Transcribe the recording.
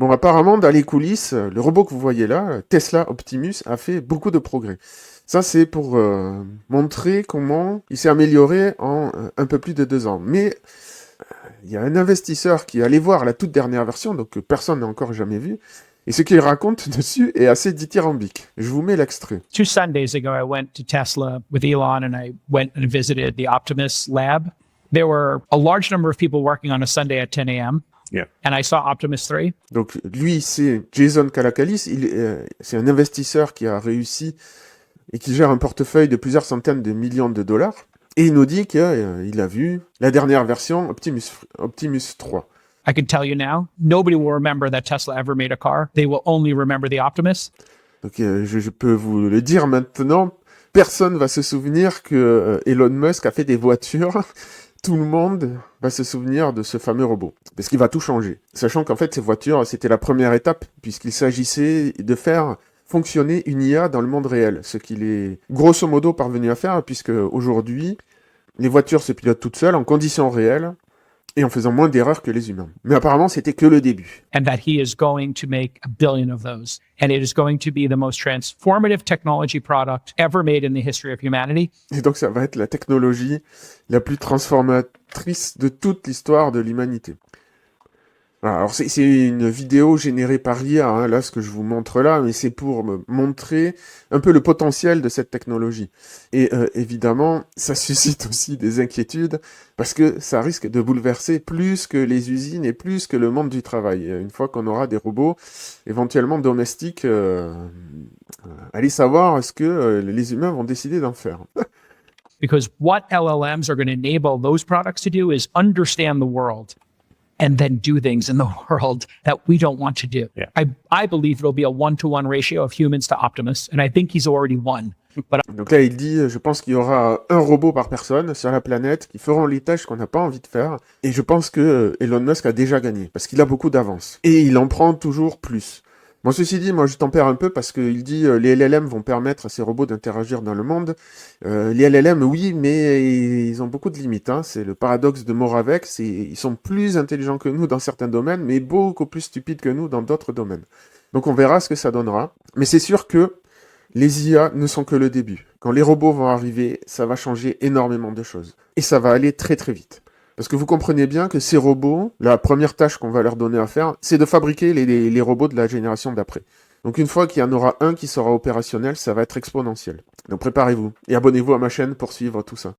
Bon, apparemment, dans les coulisses, le robot que vous voyez là, Tesla Optimus, a fait beaucoup de progrès. Ça, c'est pour montrer comment il s'est amélioré en un peu plus de 2 ans. Mais il y a un investisseur qui est allé voir la toute dernière version, donc que personne n'a encore jamais vu, et ce qu'il raconte dessus est assez dithyrambique. Je vous mets l'extrait. 2 Sundays ago, I went to Tesla with Elon and I went and visited the Optimus lab. There were a large number of people working on a Sunday at 10 a.m. Yeah. And I saw Optimus 3. Donc lui, c'est Jason Kalakalis, c'est un investisseur qui a réussi et qui gère un portefeuille de plusieurs centaines de millions de dollars. Et il nous dit qu'il a vu la dernière version Optimus 3. I can tell you now, nobody will remember that Tesla ever made a car. They will only remember the Optimus. Donc je peux vous le dire maintenant, personne va se souvenir que Elon Musk a fait des voitures. Tout le monde va se souvenir de ce fameux robot, parce qu'il va tout changer. Sachant qu'en fait, ces voitures, c'était la première étape, puisqu'il s'agissait de faire fonctionner une IA dans le monde réel, ce qu'il est grosso modo parvenu à faire, puisque aujourd'hui, les voitures se pilotent toutes seules, en conditions réelles, et en faisant moins d'erreurs que les humains. Mais apparemment, c'était que le début. And that he is going to make 1 billion of those. And it is going to be the most transformative technology product ever made in the history of humanity. Et donc, ça va être la technologie la plus transformatrice de toute l'histoire de l'humanité. Alors, c'est une vidéo générée par l'IA, hein, là, ce que je vous montre là, mais c'est pour me montrer un peu le potentiel de cette technologie. Et évidemment, ça suscite aussi des inquiétudes, parce que ça risque de bouleverser plus que les usines et plus que le monde du travail. Une fois qu'on aura des robots éventuellement domestiques, allez savoir ce que les humains vont décider d'en faire. Because what LLMs are going to enable those products to do is understand the world and then do things in the world that we don't want to do. Yeah. I believe it'll be a 1-to-1 ratio of humans to Optimus, and I think he's already won. But Donc là, il dit, je pense qu'il y aura un robot par personne sur la planète qui feront les tâches qu'on n'a pas envie de faire. Et je pense que Elon Musk a déjà gagné, parce qu'il a beaucoup d'avance. Et il en prend toujours plus. Bon, ceci dit, moi je tempère un peu parce qu'il dit les LLM vont permettre à ces robots d'interagir dans le monde. Les LLM, oui, mais ils ont beaucoup de limites. Hein. C'est le paradoxe de Moravec. Ils sont plus intelligents que nous dans certains domaines, mais beaucoup plus stupides que nous dans d'autres domaines. Donc on verra ce que ça donnera. Mais c'est sûr que les IA ne sont que le début. Quand les robots vont arriver, ça va changer énormément de choses. Et ça va aller très très vite. Parce que vous comprenez bien que ces robots, la première tâche qu'on va leur donner à faire, c'est de fabriquer les robots de la génération d'après. Donc une fois qu'il y en aura un qui sera opérationnel, ça va être exponentiel. Donc préparez-vous et abonnez-vous à ma chaîne pour suivre tout ça.